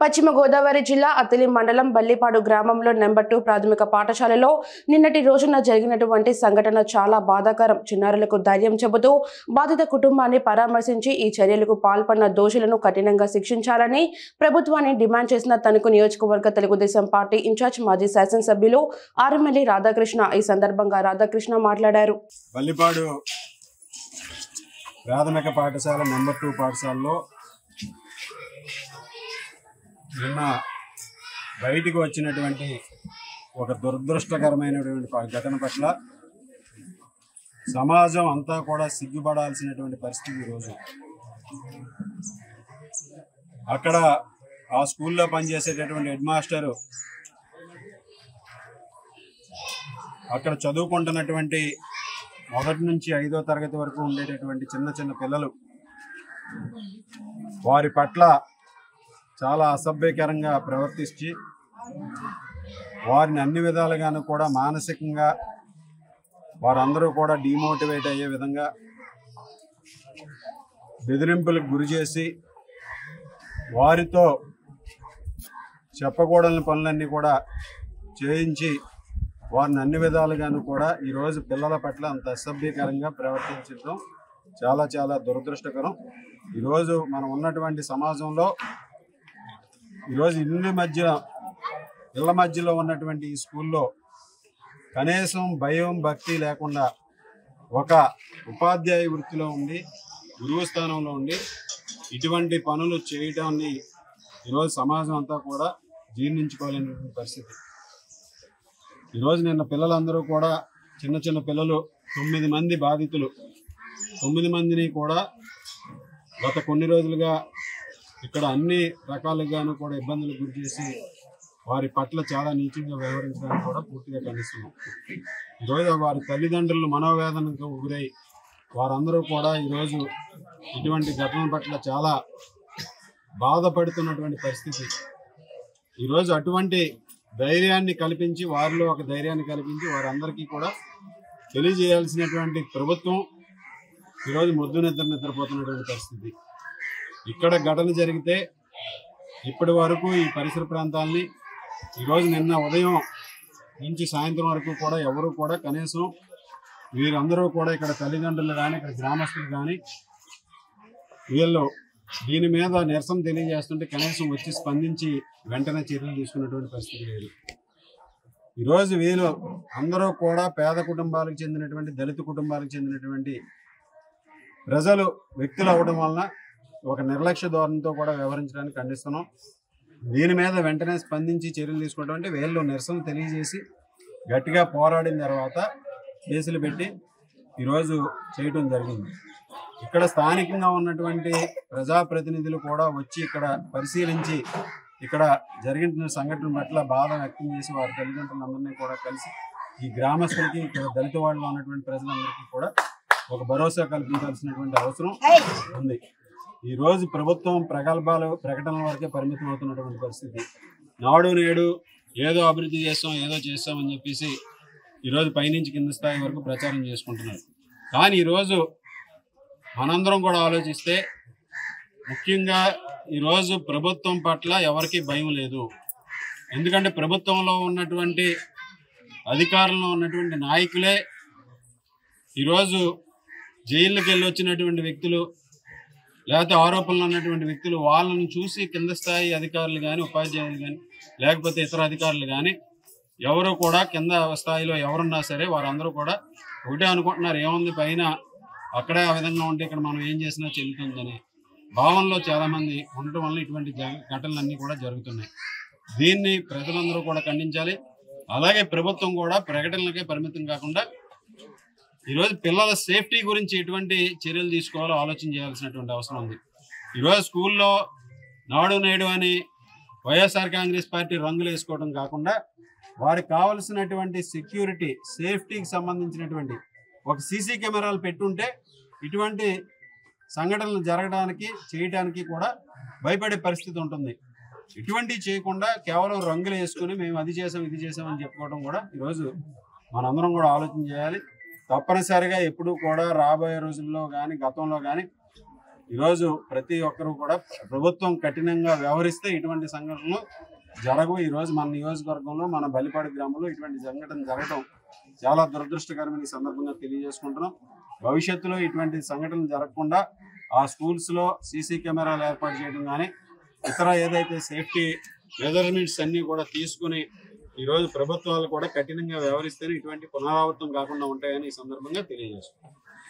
పశ్చిమ గోదావరి జిల్లా అతిలి మండలం బల్లిపాడు గ్రామంలో నెంబర్ 2 ప్రాథమిక పాఠశాలలో నిన్నటి రోజున జరిగినటువంటి సంఘటన చాలా బాధాకరం. చిన్నారులకు ధైర్యం చెబుతూ బాధిత కుటుంబాన్ని పరామర్శించి ఈ చర్యలకు పాల్పడిన దోషులను కఠినంగా శిక్షించాలని ప్రభుత్వాన్ని డిమాండ్ చేసిన తణుకు నియోజకవర్గ తెలుగుదేశం పార్టీ ఇన్ఛార్జ్ మాజీ శాసనసభ్యులు ఆరుమల్లి రాధాకృష్ణ. ఈ సందర్భంగా రాధాకృష్ణ మాట్లాడారు. బల్లిపాడు ప్రాథమిక పాఠశాల నెంబర్ 2 పాఠశాలలో నిన్న బయటికి వచ్చినటువంటి ఒక దురదృష్టకరమైనటువంటి ఘటన పట్ల సమాజం అంతా కూడా సిగ్గుపడాల్సినటువంటి పరిస్థితి ఈరోజు. అక్కడ ఆ స్కూల్లో పనిచేసేటటువంటి హెడ్ మాస్టరు అక్కడ చదువుకుంటున్నటువంటి 1 నుంచి 5వ తరగతి వరకు ఉండేటటువంటి చిన్న చిన్న పిల్లలు వారి పట్ల చాలా అసభ్యకరంగా ప్రవర్తించి వారిని అన్ని విధాలుగాను కూడా మానసికంగా వారందరూ కూడా డిమోటివేట్ అయ్యే విధంగా బెదిరింపులకు గురి చేసి వారితో చెప్పకూడని పనులన్నీ కూడా చేయించి వారిని అన్ని విధాలుగాను కూడా ఈరోజు పిల్లల పట్ల అంత అసభ్యకరంగా ప్రవర్తించడం చాలా చాలా దురదృష్టకరం. ఈరోజు మనం ఉన్నటువంటి సమాజంలో ఈరోజు ఇళ్ళ మధ్యలో ఉన్నటువంటి ఈ స్కూల్లో కనీసం భయం భక్తి లేకుండా ఒక ఉపాధ్యాయ వృత్తిలో ఉండి గురువు స్థానంలో ఉండి ఇటువంటి పనులు చేయడాన్ని ఈరోజు సమాజం అంతా కూడా జీర్ణించుకోలేనటువంటి పరిస్థితి. ఈరోజు నిన్న పిల్లలందరూ కూడా చిన్న చిన్న పిల్లలు 9 మంది బాధితులు 9 మందిని కూడా గత కొన్ని రోజులుగా ఇక్కడ అన్ని రకాలుగాను కూడా ఇబ్బందులు గురి చేసి వారి పట్ల చాలా నీచంగా వ్యవహరించడానికి కూడా పూర్తిగా ఖండిస్తున్నాం. ఈరోజు వారి తల్లిదండ్రులు మనోవేదనకు గురై వారందరూ కూడా ఈరోజు ఇటువంటి ఘటన పట్ల చాలా బాధపడుతున్నటువంటి పరిస్థితి. ఈరోజు అటువంటి ధైర్యాన్ని కల్పించి వారిలో ఒక ధైర్యాన్ని కల్పించి వారందరికీ కూడా తెలియజేయాల్సినటువంటి ప్రభుత్వం ఈరోజు మొద్దు నిద్రపోతున్నటువంటి పరిస్థితి. ఇక్కడ ఘటన జరిగితే ఇప్పటి వరకు ఈ పరిసర ప్రాంతాలని ఈరోజు నిన్న ఉదయం నుంచి సాయంత్రం వరకు కూడా ఎవరు కూడా కనీసం వీరందరూ కూడా ఇక్కడ తల్లిదండ్రులు కానీ ఇక్కడ గ్రామస్తులు కానీ వీళ్ళు దీని మీద నిరసన తెలియజేస్తుంటే కనీసం వచ్చి స్పందించి వెంటనే చర్యలు తీసుకున్నటువంటి పరిస్థితి లేదు. ఈరోజు వీళ్ళు అందరూ కూడా పేద కుటుంబాలకు చెందినటువంటి దళిత కుటుంబాలకు చెందినటువంటి వ్యక్తులు అవ్వడం వలన ఒక నిర్లక్ష్య ధోరణితో కూడా వ్యవహరించడానికి ఖండిస్తున్నాం. దీని మీద వెంటనే స్పందించి చర్యలు తీసుకోవడం అంటే వీళ్ళు నిరసన తెలియజేసి గట్టిగా పోరాడిన తర్వాత కేసులు పెట్టి ఈరోజు చేయడం జరిగింది. ఇక్కడ స్థానికంగా ఉన్నటువంటి ప్రజాప్రతినిధులు కూడా వచ్చి ఇక్కడ పరిశీలించి ఇక్కడ జరిగిన సంఘటన పట్ల బాధ వ్యక్తం చేసి వారి తల్లిదండ్రులందరినీ కూడా కలిసి ఈ గ్రామస్తులకి ఇక్కడ దళిత వాళ్ళలో ఉన్నటువంటి ప్రజలందరికీ కూడా ఒక భరోసా కల్పించాల్సినటువంటి అవసరం ఉంది. ఈరోజు ప్రభుత్వం ప్రకటనల వరకే పరిమితం అవుతున్నటువంటి పరిస్థితి. నాడు నేడు ఏదో అభివృద్ధి చేస్తామని చెప్పేసి ఈరోజు పైనుంచి కింద స్థాయి వరకు ప్రచారం చేసుకుంటున్నారు. కానీ ఈరోజు మనందరం కూడా ఆలోచిస్తే ముఖ్యంగా ఈరోజు ప్రభుత్వం పట్ల ఎవరికి భయం లేదు. ఎందుకంటే ప్రభుత్వంలో ఉన్నటువంటి అధికారంలో ఉన్నటువంటి నాయకులే ఈరోజు జైళ్ళకి వెళ్ళి వచ్చినటువంటి వ్యక్తులు లేకపోతే ఆరోపణలు ఉన్నటువంటి వ్యక్తులు వాళ్ళని చూసి కింద స్థాయి అధికారులు కానీ ఉపాధ్యాయులు కానీ లేకపోతే ఇతర అధికారులు కానీ ఎవరు కూడా కింద స్థాయిలో ఎవరున్నా సరే వారందరూ కూడా ఒకటే అనుకుంటున్నారు, ఏముంది పైన అక్కడే ఆ విధంగా ఉంటే ఇక్కడ మనం ఏం చేసినా చెల్లుతుందని భావనలో చాలామంది ఉండటం వల్ల ఇటువంటి ఘటనలన్నీ కూడా జరుగుతున్నాయి. దీన్ని ప్రజలందరూ కూడా ఖండించాలి. అలాగే ప్రభుత్వం కూడా ప్రకటనలకే పరిమితం కాకుండా ఈరోజు పిల్లల సేఫ్టీ గురించి ఎటువంటి చర్యలు తీసుకోవాలో ఆలోచన చేయాల్సినటువంటి అవసరం ఉంది. ఈరోజు స్కూల్లో నాడు నేడు అని వైఎస్ఆర్ కాంగ్రెస్ పార్టీ రంగులు వేసుకోవడం కాకుండా వారికి కావలసినటువంటి సెక్యూరిటీ సేఫ్టీకి సంబంధించినటువంటి ఒక సీసీ కెమెరాలు పెట్టుంటే ఇటువంటి సంఘటనలు చేయడానికి కూడా భయపడే పరిస్థితి ఉంటుంది. ఇటువంటివి చేయకుండా కేవలం రంగులు వేసుకుని మేము అది చేసాం ఇది చేసామని చెప్పుకోవడం కూడా ఈరోజు మనందరం కూడా ఆలోచన చేయాలి. తప్పనిసరిగా ఎప్పుడు కూడా రాబోయే రోజుల్లో కానీ గతంలో కానీ ఈరోజు ప్రతి ఒక్కరూ కూడా ప్రభుత్వం కఠినంగా వ్యవహరిస్తే ఇటువంటి సంఘటనలు జరగవు. ఈరోజు మన నియోజకవర్గంలో మన బల్లిపాడు గ్రామంలో ఇటువంటి సంఘటన జరగడం చాలా దురదృష్టకరమైన ఈ సందర్భంగా తెలియజేసుకుంటున్నాం. భవిష్యత్తులో ఇటువంటి సంఘటనలు జరగకుండా ఆ స్కూల్స్లో సీసీ కెమెరాలు ఏర్పాటు చేయడం కానీ ఇతర ఏదైతే సేఫ్టీ మెజర్మెంట్స్ అన్నీ కూడా తీసుకుని ఈరోజు ప్రభుత్వాలు కూడా కఠినంగా వ్యవహరిస్తేనే ఇటువంటి పునరావృతం కాకుండా ఉంటాయని ఈ సందర్భంగా తెలియజేస్తున్నాం.